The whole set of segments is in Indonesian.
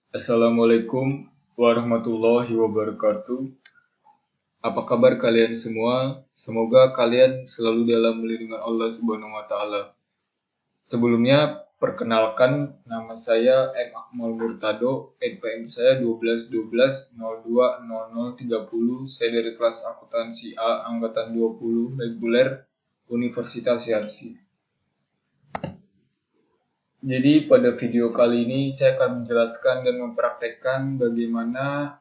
Assalamualaikum warahmatullahi wabarakatuh. Apa kabar kalian semua? Semoga kalian selalu dalam lindungan Allah Subhanahu wa taala. Sebelumnya perkenalkan, nama saya M. Akmal Murtado, NPM saya 12 Saya dari kelas akuntansi A angkatan 20 reguler Universitas Yarsi. Jadi pada video kali ini saya akan menjelaskan dan mempraktekkan bagaimana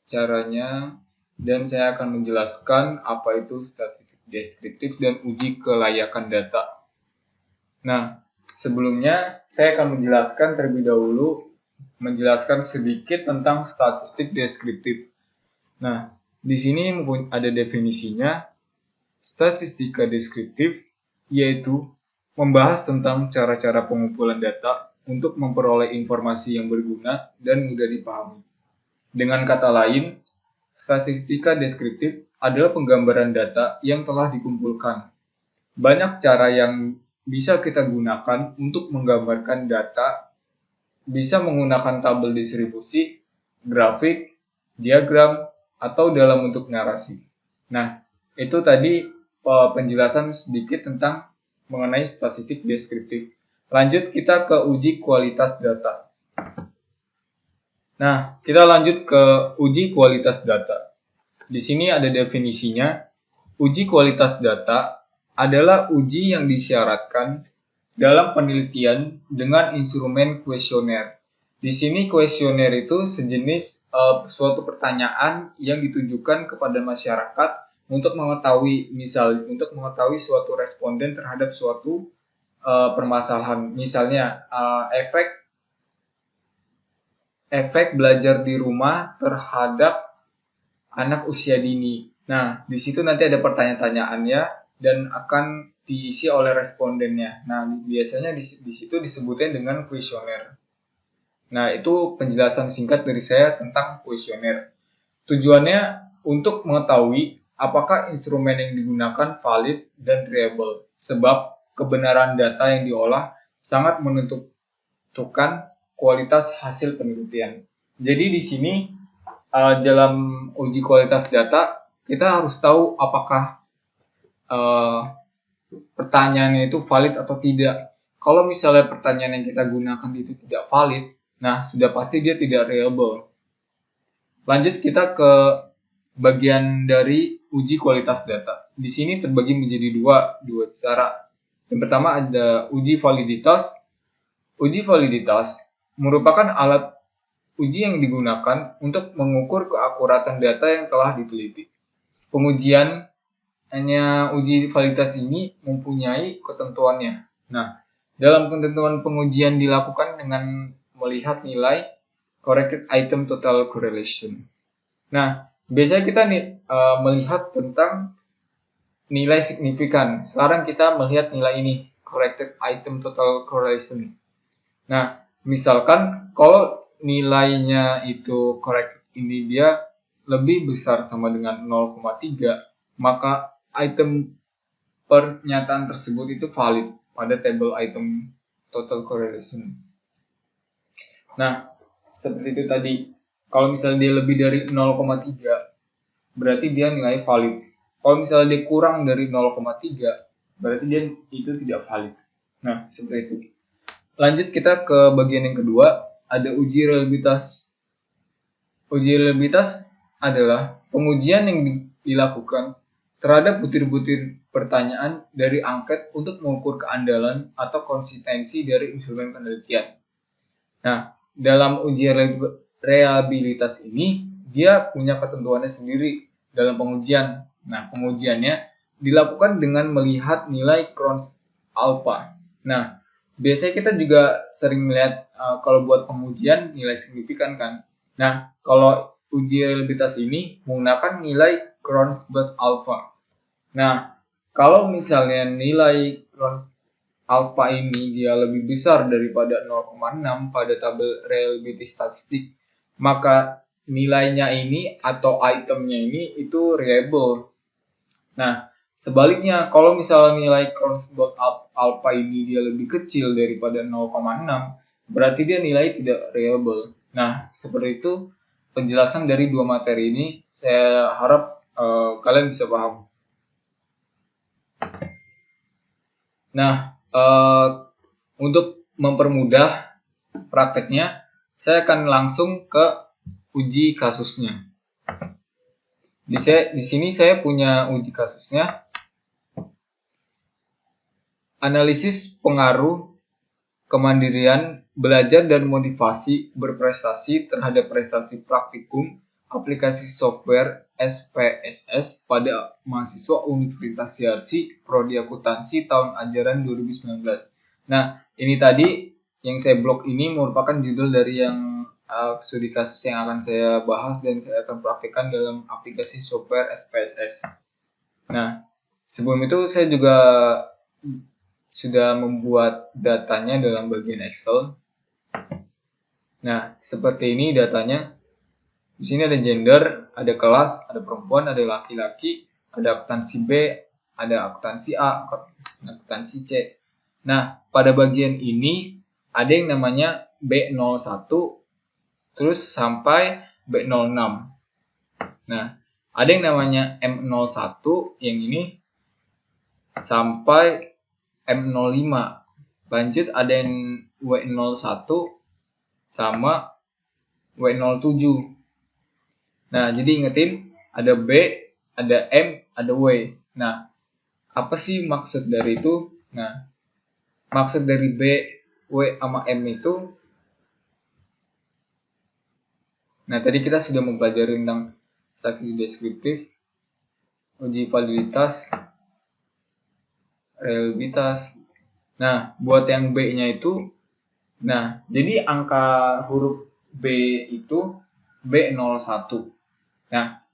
caranya, dan saya akan menjelaskan apa itu statistik deskriptif dan uji kelayakan data. Nah, sebelumnya saya akan menjelaskan terlebih dahulu, menjelaskan sedikit tentang statistik deskriptif. Nah, di sini ada definisinya. Statistika deskriptif yaitu membahas tentang cara-cara pengumpulan data untuk memperoleh informasi yang berguna dan mudah dipahami. Dengan kata lain, statistika deskriptif adalah penggambaran data yang telah dikumpulkan. Banyak cara yang bisa kita gunakan untuk menggambarkan data, bisa menggunakan tabel distribusi, grafik, diagram, atau dalam bentuk narasi. Nah, itu tadi penjelasan sedikit tentang mengenai statistik deskriptif. Lanjut kita ke uji kualitas data. Nah, kita lanjut ke uji kualitas data. Di sini ada definisinya. Uji kualitas data adalah uji yang disyaratkan dalam penelitian dengan instrumen kuesioner. Di sini kuesioner itu sejenis suatu pertanyaan yang ditujukan kepada masyarakat untuk mengetahui suatu responden terhadap suatu permasalahan. Misalnya efek belajar di rumah terhadap anak usia dini. Nah, di situ nanti ada pertanyaan-pertanyaannya dan akan diisi oleh respondennya. Nah, biasanya di situ disebutnya dengan kuesioner. Nah, itu penjelasan singkat dari saya tentang kuesioner. Tujuannya untuk mengetahui apakah instrumen yang digunakan valid dan reliable, sebab kebenaran data yang diolah sangat menentukan kualitas hasil penelitian. Jadi di sini dalam uji kualitas data kita harus tahu apakah pertanyaannya itu valid atau tidak. Kalau misalnya pertanyaan yang kita gunakan itu tidak valid, nah sudah pasti dia tidak reliable. Lanjut kita ke bagian dari uji kualitas data. Di sini terbagi menjadi dua cara. Yang pertama ada uji validitas. Uji validitas merupakan alat uji yang digunakan untuk mengukur keakuratan data yang telah diteliti. Pengujian uji validitas ini mempunyai ketentuannya. Nah, dalam ketentuan pengujian dilakukan dengan melihat nilai corrected item total correlation. Nah, biasanya kita melihat tentang nilai signifikan. Sekarang kita melihat nilai ini, corrected item total correlation. Nah, misalkan kalau nilainya itu correct ini dia lebih besar sama dengan 0,3, maka item pernyataan tersebut itu valid pada table item total correlation. Nah, seperti itu tadi. Kalau misalnya dia lebih dari 0,3, berarti dia nilai valid. Kalau misalnya dia kurang dari 0,3, berarti dia itu tidak valid. Nah, seperti itu. Lanjut kita ke bagian yang kedua, ada uji reliabilitas. Uji reliabilitas adalah pengujian yang dilakukan terhadap butir-butir pertanyaan dari angket untuk mengukur keandalan atau konsistensi dari instrumen penelitian. Nah, dalam uji reliabilitas ini, dia punya ketentuannya sendiri dalam pengujian. Nah, pengujiannya dilakukan dengan melihat nilai Crohn's alpha. Nah, biasanya kita juga sering melihat kalau buat pengujian nilai signifikan kan. Nah, kalau uji reliabilitas ini menggunakan nilai Crohn's alpha. Nah, kalau misalnya nilai Crohn's alpha ini dia lebih besar daripada 0,6 pada tabel reliability statistik, maka nilainya ini atau itemnya ini itu reliable. Nah, sebaliknya kalau misalnya nilai Crohn's alpha ini dia lebih kecil daripada 0,6, berarti dia nilai tidak reliable. Nah, seperti itu penjelasan dari dua materi ini. Saya harap kalian bisa paham. Nah, untuk mempermudah prakteknya, saya akan langsung ke uji kasusnya. Di sini saya punya uji kasusnya. Analisis pengaruh kemandirian belajar dan motivasi berprestasi terhadap prestasi praktikum aplikasi software SPSS pada mahasiswa Universitas Yarsi Prodi Akuntansi tahun ajaran 2019. Nah, ini tadi yang saya blok ini merupakan judul dari yang studi kasus yang akan saya bahas dan saya akan praktikkan dalam aplikasi software SPSS. Nah, sebelum itu saya juga sudah membuat datanya dalam bagian Excel. Nah, seperti ini datanya. Di sini ada gender, ada kelas, ada perempuan, ada laki-laki, ada akuntansi B, ada akuntansi A, akuntansi C. Nah, pada bagian ini ada yang namanya B01 terus sampai B06. Nah, ada yang namanya M01 yang ini sampai M05. Lanjut ada yang W01 sama W07. Nah, jadi ingetin ada B, ada M, ada W. Nah, apa sih maksud dari itu? Nah, maksud dari B, W, sama M itu, nah tadi kita sudah mempelajari tentang saksi deskriptif, uji validitas, reliabilitas. Nah, buat yang B-nya itu, nah, jadi angka huruf B itu B01. Nah,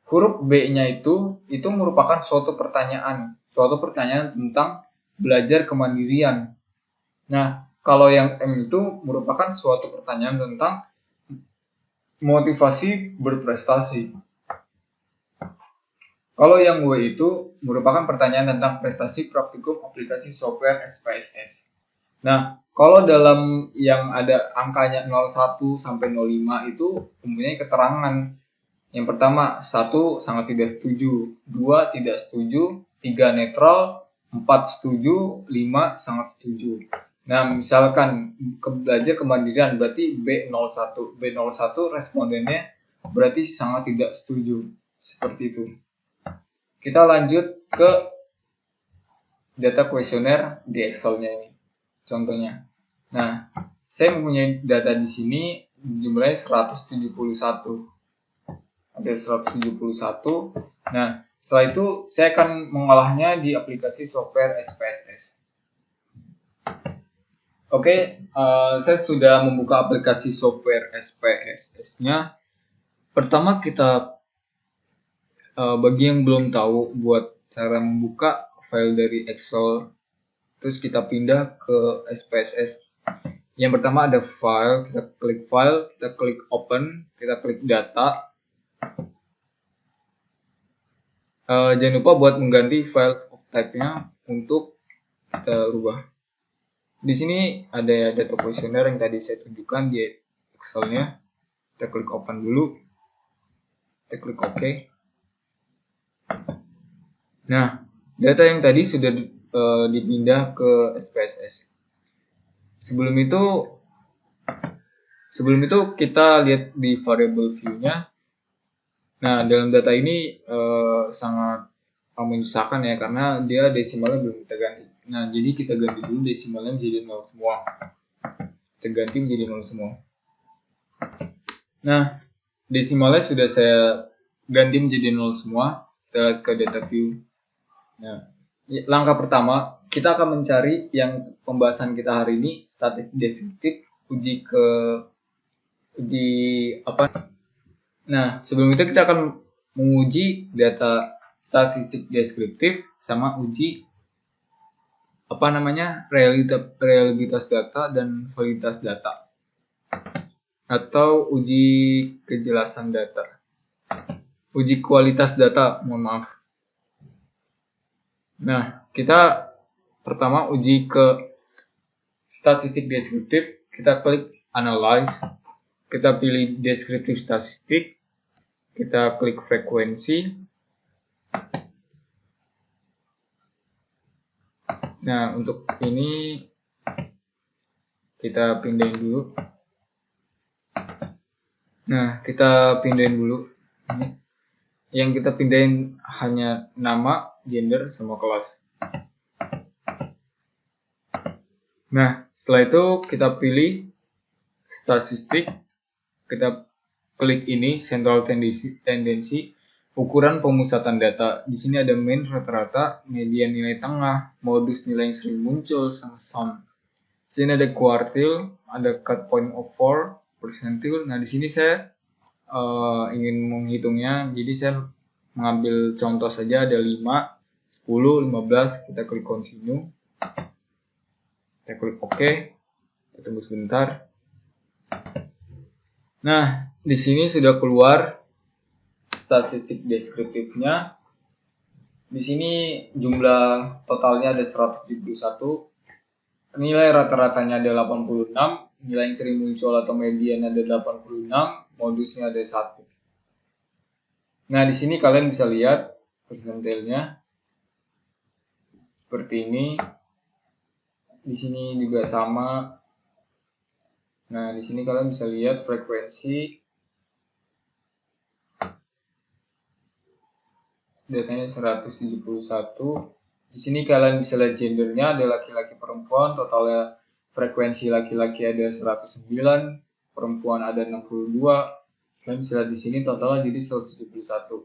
huruf B-nya itu merupakan suatu pertanyaan tentang belajar kemandirian. Nah, kalau yang M itu merupakan suatu pertanyaan tentang motivasi berprestasi. Kalau yang W itu merupakan pertanyaan tentang prestasi praktikum aplikasi software SPSS. Nah, kalau dalam yang ada angkanya 01 sampai 05 itu mempunyai keterangan. Yang pertama, 1 sangat tidak setuju, 2 tidak setuju, 3 netral, 4 setuju, 5 sangat setuju. Nah, misalkan belajar kemandirian berarti B01. B01 respondennya berarti sangat tidak setuju. Seperti itu. Kita lanjut ke data kuesioner di Excel-nya ini. Contohnya. Nah, saya mempunyai data di sini jumlahnya 171. Ada 171. Nah, setelah itu saya akan mengolahnya di aplikasi software SPSS. Oke, saya sudah membuka aplikasi software SPSS-nya. Pertama kita bagi yang belum tahu buat cara membuka file dari Excel, terus kita pindah ke SPSS. Yang pertama ada file, kita klik open, kita klik data. Jangan lupa buat mengganti files of type-nya untuk kita rubah. Di sini ada data questionnaire yang tadi saya tunjukkan di Excel-nya. Kita klik open dulu. Kita klik OK. Nah, data yang tadi sudah dipindah ke SPSS. Sebelum itu kita lihat di variable view-nya. Nah, dalam data ini sangat menyusahkan ya, karena dia desimalnya belum kita ganti. Nah, jadi kita ganti dulu desimalnya menjadi 0 semua. Kita ganti menjadi 0 semua. Nah, desimalnya sudah saya ganti menjadi 0 semua. Kita lihat ke data view. Nah, langkah pertama, kita akan mencari yang pembahasan kita hari ini, statistik deskriptif, uji apa? Nah, sebelum itu kita akan menguji data statistik deskriptif sama uji reliabilitas data dan validitas data, atau uji kejelasan data, uji kualitas data, mohon maaf. Nah, kita pertama uji ke statistik deskriptif, kita klik analyze, kita pilih deskriptif statistik, kita klik frekuensi. Nah, untuk ini kita pindahin dulu. Nah, kita pindahin dulu. Yang kita pindahin hanya nama, gender, sama kelas. Nah, setelah itu kita pilih statistik, kita klik ini central tendensi, ukuran pemusatan data. Di sini ada mean rata-rata, median nilai tengah, modus nilai yang sering muncul, sama sum. Di sini ada quartile, ada cut point of 4, percentile. Nah, di sini saya ingin menghitungnya, jadi saya mengambil contoh saja, ada 5, 10, 15, kita klik continue. Kita klik OK, kita tunggu sebentar. Nah, di sini sudah keluar statistik deskriptifnya. Di sini jumlah totalnya ada 171. Nilai rata-ratanya ada 86. Nilai yang sering muncul atau median ada 86. Modusnya ada 1. Nah, di sini kalian bisa lihat persentilnya seperti ini. Di sini juga sama. Nah, di sini kalian bisa lihat frekuensi. Datanya 171. Di sini kalian bisa lihat gendernya, ada laki-laki perempuan, totalnya frekuensi laki-laki ada 109, perempuan ada 62. Kalian bisa lihat di sini totalnya jadi 171.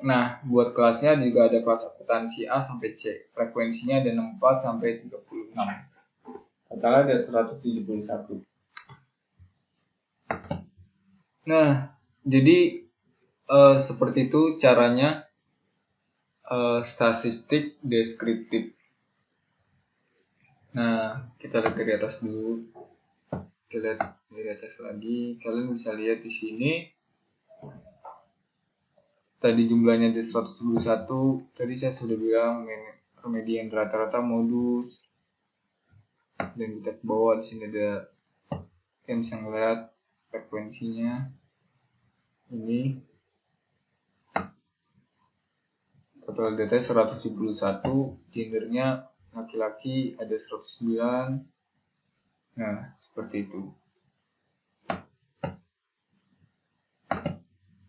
Nah, buat kelasnya juga ada kelas akuntansi A sampai C. Frekuensinya ada 64 sampai 36. Totalnya ada 171. Nah, jadi seperti itu caranya statistik deskriptif. Nah, kita lihat dari atas dulu. Kita lihat dari atas lagi. Kalian bisa lihat di sini. Tadi jumlahnya ada 171. Tadi saya sudah bilang median rata-rata, modus. Dan kita ke bawah di sini ada, kalian bisa ngeliat frekuensinya. Ini total data 171, gendernya laki-laki ada 109. Nah, seperti itu.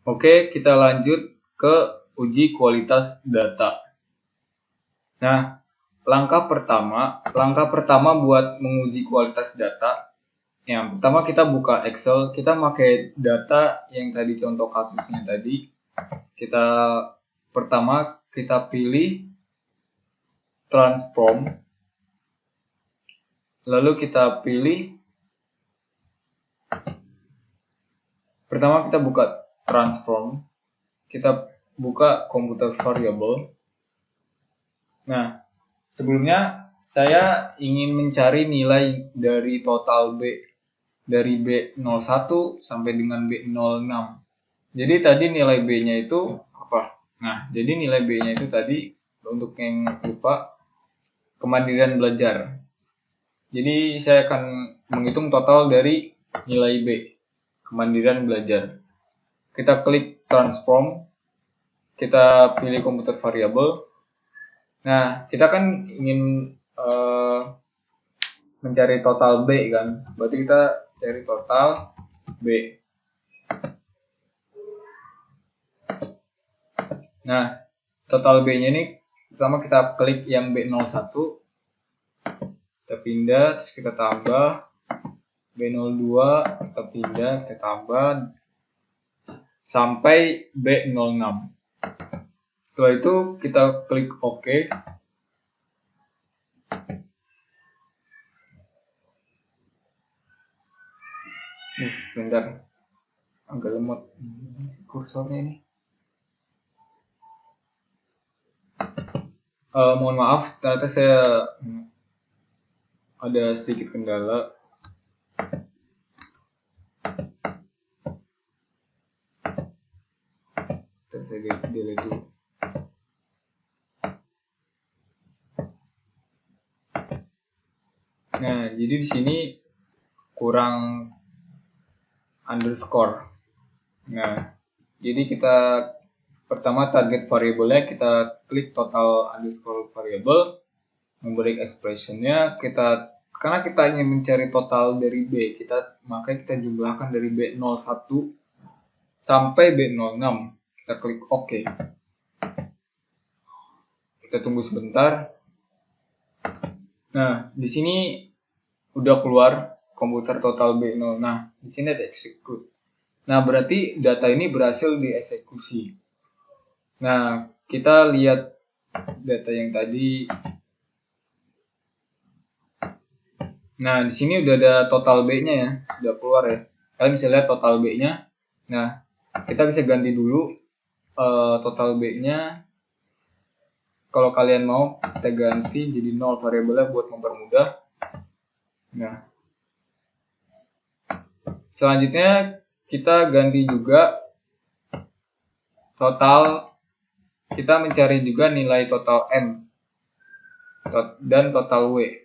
Oke, kita lanjut ke uji kualitas data. Nah, langkah pertama buat menguji kualitas data. Yang pertama kita buka Excel, kita pakai data yang tadi contoh kasusnya tadi. Pertama kita pilih transform, lalu kita pilih, pertama kita buka transform, kita buka computer variable. Nah, sebelumnya saya ingin mencari nilai dari total B, dari B01 sampai dengan B06. Jadi tadi nilai B-nya itu apa? Nah, jadi nilai B-nya itu tadi, untuk yang lupa, kemandirian belajar. Jadi saya akan menghitung total dari nilai B, kemandirian belajar. Kita klik transform, kita pilih computer variable. Nah, kita kan ingin mencari total B kan, berarti kita cari total B. Nah, total B-nya ini pertama kita klik yang B01, kita pindah, terus kita tambah B02, kita pindah, kita tambah sampai B06. Setelah itu kita klik OK. Bentar, agak lemot kursornya ini. Mohon maaf, ternyata saya ada sedikit kendala. Saya delete dulu. Nah, jadi di sini kurang underscore. Nah, jadi kita pertama target variabelnya kita klik total underscore variable, memberi expressionnya karena kita ingin mencari total dari B, makanya kita jumlahkan dari B01 sampai B06. Kita klik OK. Kita tunggu sebentar. Nah, di sini udah keluar komputer total B0. Nah, di sini ada execute. Nah, berarti data ini berhasil dieksekusi. Nah, kita lihat data yang tadi. Nah, di sini udah ada total B-nya ya, sudah keluar ya. Kalian bisa lihat total B-nya. Nah, kita bisa ganti dulu total B-nya. Kalau kalian mau, kita ganti jadi 0 variabelnya buat mempermudah. Nah, selanjutnya kita ganti juga total. Kita mencari juga nilai total M dan total W.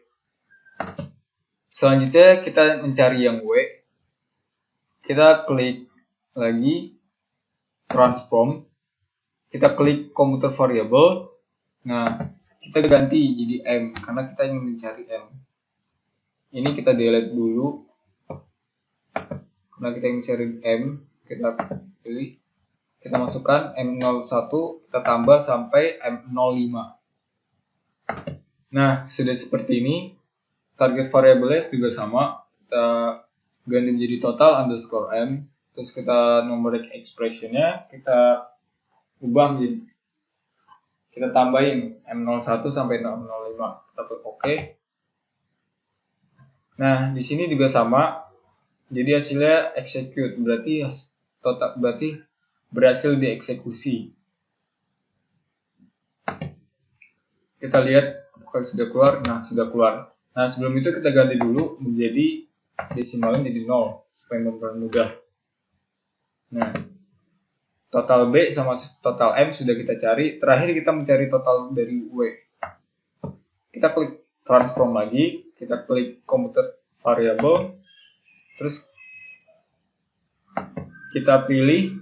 Selanjutnya kita mencari yang W. Kita klik lagi transform. Kita klik computer variable. Nah, kita ganti jadi M karena kita ingin mencari M. Ini kita delete dulu. Karena kita ingin mencari M, kita pilih. Kita masukkan M01, kita tambah sampai M05. Nah, sudah seperti ini. Target variabelnya juga sama, kita ganti menjadi total underscore M, terus kita numeric expressionnya kita ubah menjadi, kita tambahin M01 sampai M05, kita klik OK. Nah, di sini juga sama, jadi hasilnya execute, berarti berhasil dieksekusi. Kita lihat kalau sudah keluar. Nah, sudah keluar. Nah, sebelum itu kita ganti dulu menjadi desimalnya jadi 0 supaya mempermudah. Nah, total B sama total M sudah kita cari. Terakhir kita mencari total dari W. Kita klik transform lagi, kita klik computer variable, terus kita pilih,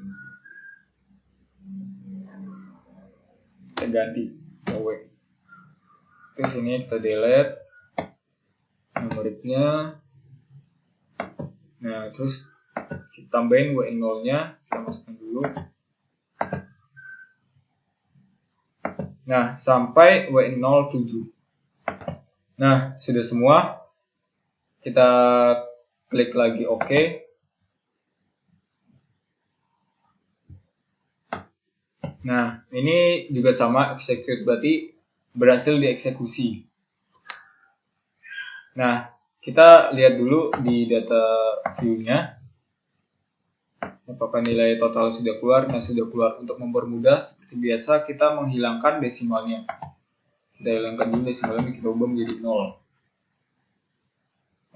kita ganti W. Terus ini kita delete numeriknya. Nah, terus kita tambahin W0 nya, kita masukkan dulu. Nah, sampai W07. Nah, sudah semua. Kita klik lagi OK. Nah, ini juga sama execute, berarti berhasil dieksekusi. Nah, kita lihat dulu di data view-nya apakah nilai total sudah keluar. Nah, sudah keluar. Untuk mempermudah seperti biasa kita menghilangkan desimalnya. Kita hilangkan dulu desimalnya, kita ubah menjadi 0.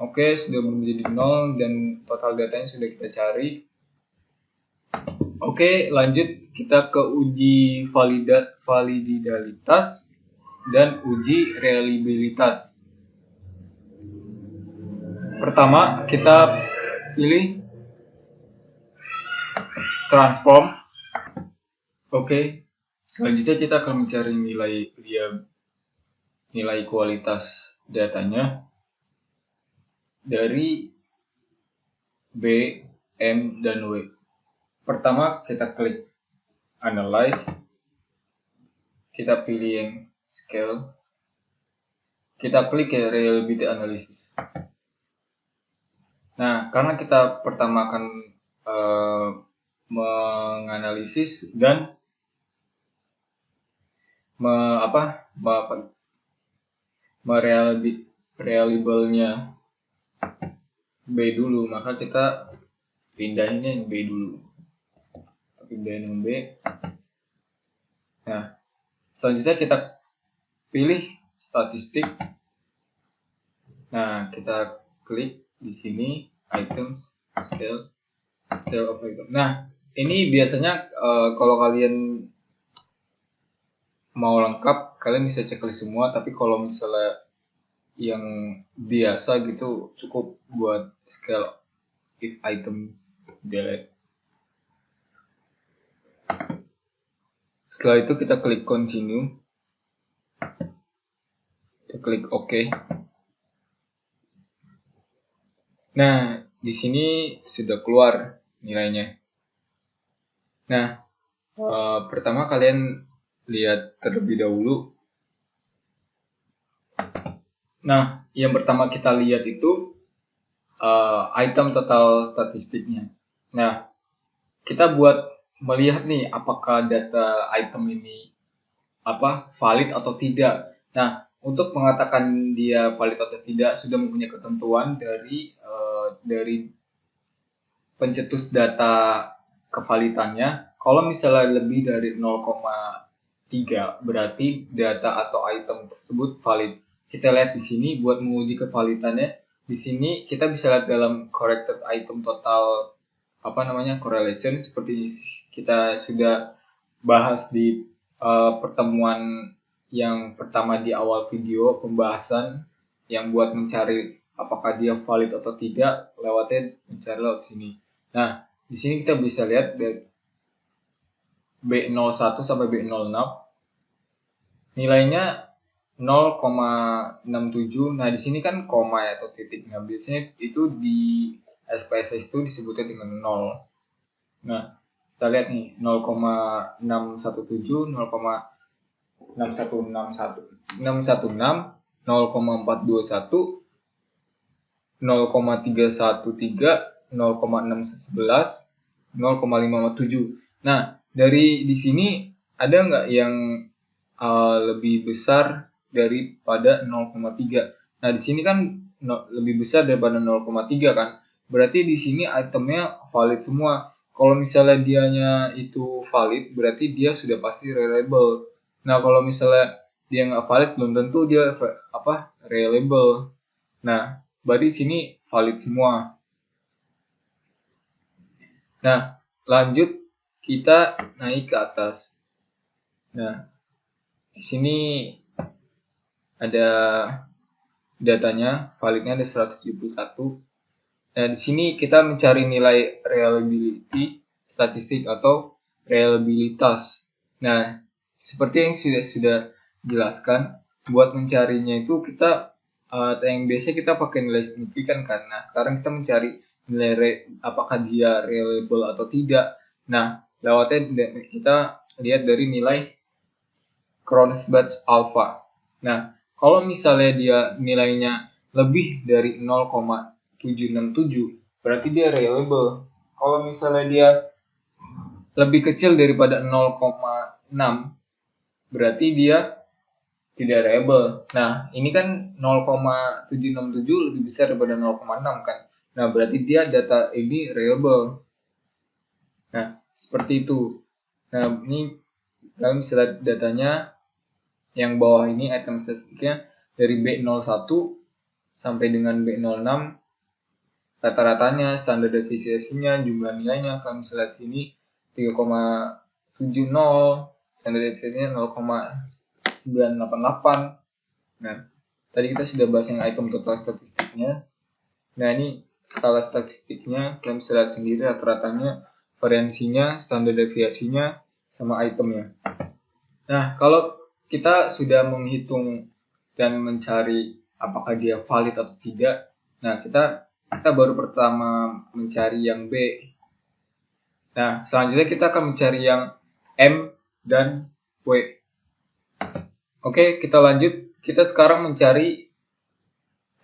Oke, sudah menjadi 0 dan total datanya sudah kita cari. Oke, lanjut kita ke uji validitas dan uji reliabilitas. Pertama, kita pilih transform. Oke, selanjutnya kita akan mencari nilai kualitas datanya dari B, M, dan W. Pertama, kita klik analyze. Kita pilih yang scale. Kita klik ya reliability analysis. Nah, karena kita pertama akan menganalisis dan reliable-nya B dulu, maka kita pindahinnya yang B dulu. Pindahin yang B. Nah, selanjutnya kita pilih statistik. Nah, kita klik di sini items, scale of item. Nah, ini biasanya kalau kalian mau lengkap, kalian bisa checklist semua. Tapi kalau misalnya yang biasa gitu, cukup buat scale if item delete. Setelah itu kita klik continue, kita klik OK. Nah, di sini sudah keluar nilainya. Nah, pertama kalian lihat terlebih dahulu. Nah, yang pertama kita lihat itu item total statistiknya. Nah, kita buat melihat nih apakah data item ini valid atau tidak. Nah, untuk mengatakan dia valid atau tidak sudah mempunyai ketentuan dari pencetus data kevalidannya. Kalau misalnya lebih dari 0,3 berarti data atau item tersebut valid. Kita lihat di sini buat menguji kevalidannya. Di sini kita bisa lihat dalam corrected item total correlation seperti kita sudah bahas di pertemuan yang pertama di awal video pembahasan yang buat mencari apakah dia valid atau tidak, lewatnya mencari lewat sini. Nah, di sini kita bisa lihat dari B01 sampai B06 nilainya 0,67. Nah, di sini kan koma ya, atau titik. Nah, biasanya itu di SPSS itu disebutnya dengan 0. Nah, kita lihat nih 0,617, 0,6161, 616, 0,421, 0,313, 0,611, 0,547. Nah, dari di sini ada nggak yang lebih besar daripada 0,3? Nah, di sini kan lebih besar daripada 0,3 kan? Berarti di sini itemnya valid semua. Kalau misalnya dianya itu valid, berarti dia sudah pasti reliable. Nah, kalau misalnya dia nggak valid, belum tentu dia reliable. Nah, berarti di sini valid semua. Nah, lanjut kita naik ke atas. Nah, di sini ada datanya, validnya ada 171. Nah, di sini kita mencari nilai reliability statistik atau reliabilitas. Nah, seperti yang sudah jelaskan, buat mencarinya itu kita yang biasa kita pakai nilai signifikan kan. Nah, sekarang kita mencari nilai apakah dia reliable atau tidak. Nah, lewatnya kita lihat dari nilai Cronenberg alpha. Nah, kalau misalnya dia nilainya lebih dari 0,767, berarti dia reliable. Kalau misalnya dia lebih kecil daripada 0,6, berarti dia tidak reliable. Nah, ini kan 0,767 lebih besar daripada 0,6 kan. Nah, berarti dia data ini reliable. Nah, seperti itu. Nah, ini kalian bisa lihat datanya yang bawah ini item statistiknya dari B01 sampai dengan B06, rata-ratanya, standar deviasinya, jumlah nilainya. Kalian bisa lihat sini 3,70, standar deviasinya 0,988. Nah, tadi kita sudah bahas yang item total statistiknya. Nah, ini skala statistiknya, kalian bisa lihat sendiri rata-ratanya, variansinya, standar deviasinya, sama itemnya. Nah, kalau kita sudah menghitung dan mencari apakah dia valid atau tidak, nah kita baru pertama mencari yang B. Nah, selanjutnya kita akan mencari yang M dan W. Oke, kita lanjut. Kita sekarang mencari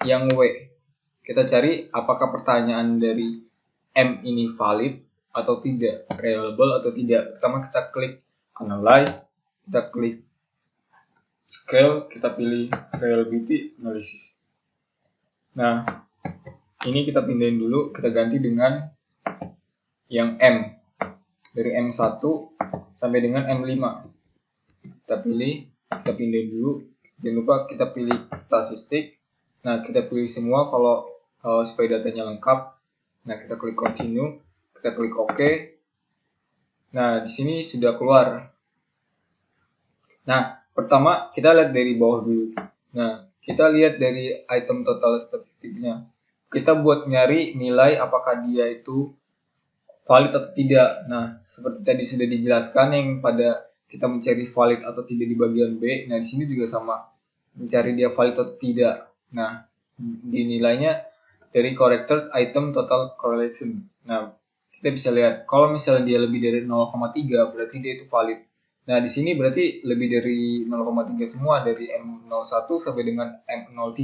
yang W. Kita cari apakah pertanyaan dari M ini valid atau tidak, reliable atau tidak. Pertama kita klik analyze, kita klik scale, kita pilih reliability analysis. Nah, ini kita pindahin dulu, kita ganti dengan yang M. Dari M1 sampai dengan M5. Kita pilih, kita pindahin dulu. Jangan lupa kita pilih statistik. Nah, kita pilih semua kalau supaya datanya lengkap. Nah, kita klik continue, kita klik OK. Nah, di sini sudah keluar. Nah, pertama kita lihat dari bawah dulu. Nah, kita lihat dari item total statistiknya. Kita buat nyari nilai apakah dia itu valid atau tidak. Nah, seperti tadi sudah dijelaskan yang pada kita mencari valid atau tidak di bagian B. Nah, di sini juga sama, mencari dia valid atau tidak. Nah, dinilainya dari corrected item total correlation. Nah, kita bisa lihat kalau misalnya dia lebih dari 0,3 berarti dia itu valid. Nah, di sini berarti lebih dari 0,3 semua, dari M01 sampai dengan M03.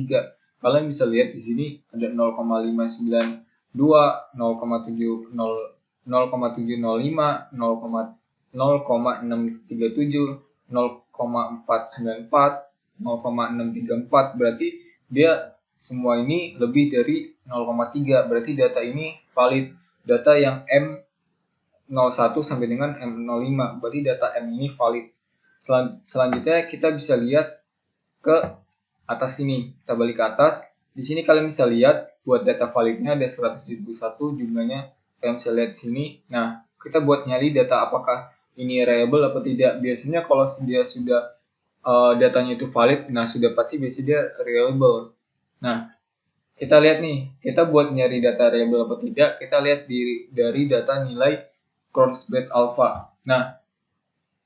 Kalian bisa lihat di sini ada 0,592, 0,705, 0,637, 0,494, 0,634. Berarti dia semua ini lebih dari 0,3. Berarti data ini valid. Data yang M01 sampai dengan M05. Berarti data M ini valid. Selanjutnya kita bisa lihat ke atas sini. Kita balik ke atas. Di sini kalian bisa lihat buat data validnya ada 171 jumlahnya. Kalian bisa lihat di sini. Nah, kita buat nyari data apakah ini reliable atau tidak. Biasanya kalau dia sudah datanya itu valid, nah sudah pasti biasanya dia reliable. Nah, kita lihat nih, kita buat nyari data reliable atau tidak, kita lihat dari data nilai Cronbet alpha. Nah,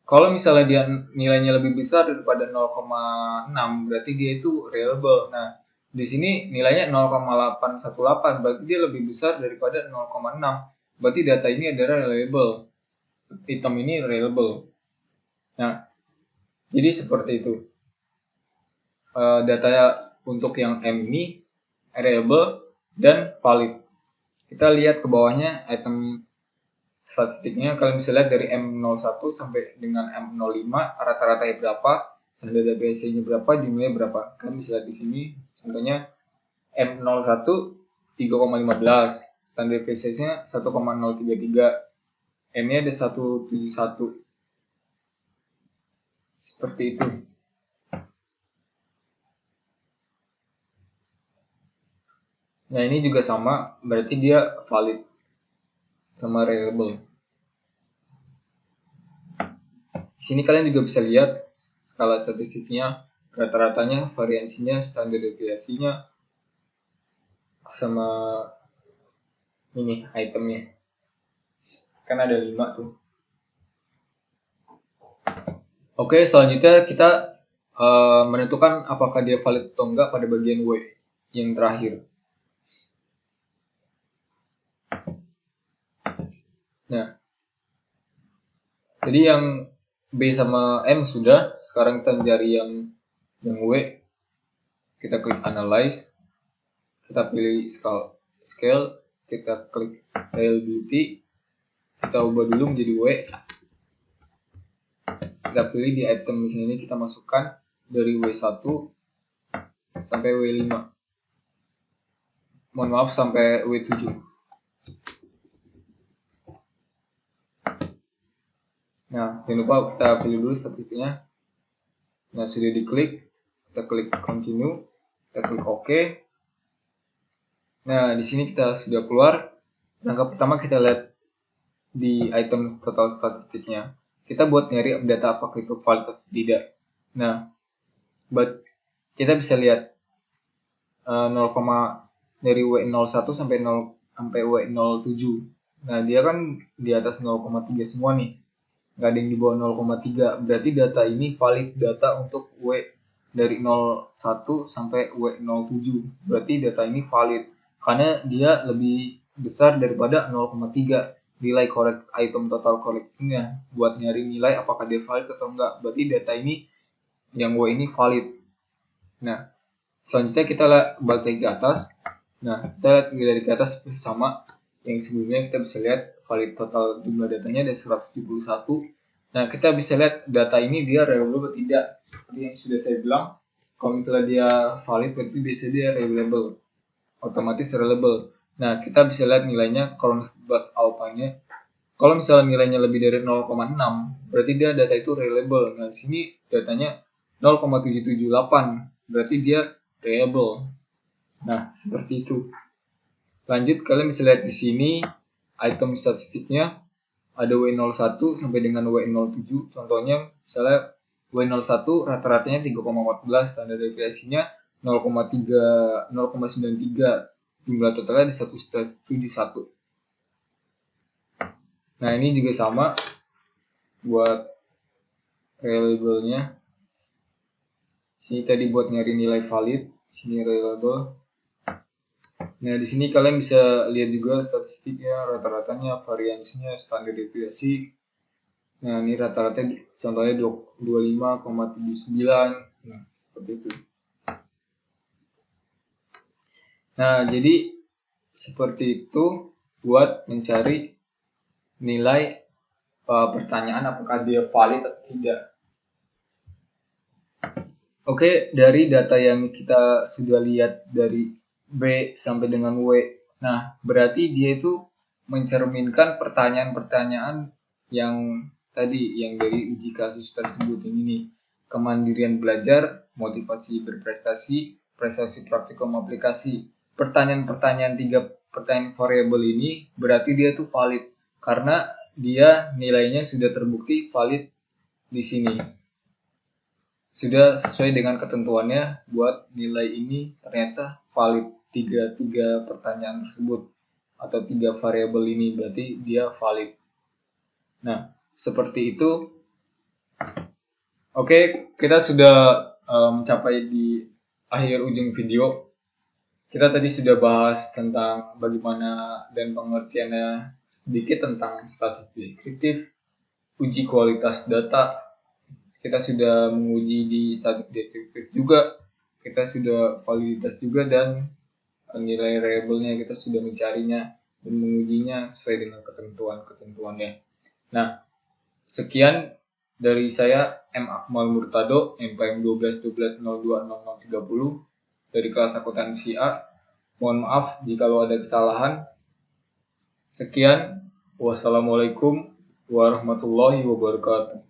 kalau misalnya dia nilainya lebih besar daripada 0,6, berarti dia itu reliable. Nah, di sini nilainya 0,818, berarti dia lebih besar daripada 0,6. Berarti data ini adalah reliable. Item ini reliable. Nah, jadi seperti itu. Data untuk yang M ini reliable dan valid. Kita lihat ke bawahnya item statistiknya. Kalian bisa lihat dari M01 sampai dengan M05 rata-ratanya berapa, standar deviasi-nya berapa, jumlahnya berapa. Kalian bisa lihat di sini. Contohnya M01 3,15, standar deviasinya 1,033, M-nya ada 171. Seperti itu. Nah, ini juga sama, berarti dia valid sama reliable. Di sini kalian juga bisa lihat skala statistiknya, rata-ratanya, variansinya, standar deviasinya, sama ini itemnya. Kan ada 5 tuh. Oke, selanjutnya kita menentukan apakah dia valid atau enggak pada bagian W yang terakhir. Nah, jadi yang B sama M sudah, sekarang kita mencari yang W. Kita klik analyze, kita pilih scale, kita klik reliability, kita ubah dulu menjadi W. Kita pilih di item di sini, kita masukkan dari W1 sampai W5. Mohon maaf, sampai W7. Nah, jangan lupa kita pilih dulu statistiknya. Nah, sudah diklik, kita klik continue, kita klik OK. Nah, di sini kita sudah keluar. Langkah pertama kita lihat di item total statistiknya. Kita buat nyari data apakah itu valid atau tidak. Nah, kita bisa lihat 0, dari W01 sampai W07. Nah, dia kan di atas 0,3 semua nih. Nggak ada yang di bawah 0,3. Berarti data ini valid data untuk W dari 01 sampai W07. Berarti data ini valid karena dia lebih besar daripada 0,3 nilai correct item total correction-nya. Buat nyari nilai apakah dia valid atau enggak. Berarti data ini yang W ini valid. Nah, selanjutnya kita balik lagi ke atas. Nah, kita lihat dari ke atas sama yang sebelumnya. Kita bisa lihat valid total jumlah datanya ada 171. Nah, kita bisa lihat data ini dia reliable atau tidak. Seperti yang sudah saya bilang, kalau misalnya dia valid berarti biasanya dia reliable, otomatis reliable. Nah, kita bisa lihat nilainya Cronbet alpha-nya. Kalau misalnya nilainya lebih dari 0,6, berarti dia data itu reliable. Nah, di sini datanya 0,778, berarti dia reliable. Nah, seperti itu. Lanjut, kalian bisa lihat di sini item statistiknya ada W01 sampai dengan W07. Contohnya misalnya W01 rata-ratanya 3,14, standar deviasinya 0,93, jumlah totalnya di 171. Nah, ini juga sama buat reliable-nya. Sini tadi buat nyari nilai valid, sini reliable. Nah, di sini kalian bisa lihat juga statistiknya, rata-ratanya, variansinya, standar deviasi. Nah, ini rata-rata contohnya 25,79. Nah, seperti itu. Nah, jadi seperti itu buat mencari nilai pertanyaan apakah dia valid atau tidak. Oke, dari data yang kita sudah lihat dari B sampai dengan W. Nah, berarti dia itu mencerminkan pertanyaan-pertanyaan yang tadi, yang dari uji kasus tersebut ini. Kemandirian belajar, motivasi berprestasi, prestasi praktikum aplikasi. Pertanyaan-pertanyaan tiga pertanyaan variabel ini berarti dia tuh valid karena dia nilainya sudah terbukti valid di sini. Sudah sesuai dengan ketentuannya buat nilai ini ternyata valid. Tiga pertanyaan tersebut atau tiga variabel ini berarti dia valid. Nah, seperti itu. Oke, kita sudah mencapai di akhir ujung video. Kita tadi sudah bahas tentang bagaimana dan pengertiannya sedikit tentang statistik deskriptif, uji kualitas data. Kita sudah menguji di statistik deskriptif juga, kita sudah validitas juga, dan nilai variabelnya kita sudah mencarinya dan mengujinya sesuai dengan ketentuannya. Nah, sekian dari saya, M. Akmal Murtado, MPM 1212020030 dari kelas akuntansi A. Mohon maaf jika ada kesalahan. Sekian, wassalamualaikum warahmatullahi wabarakatuh.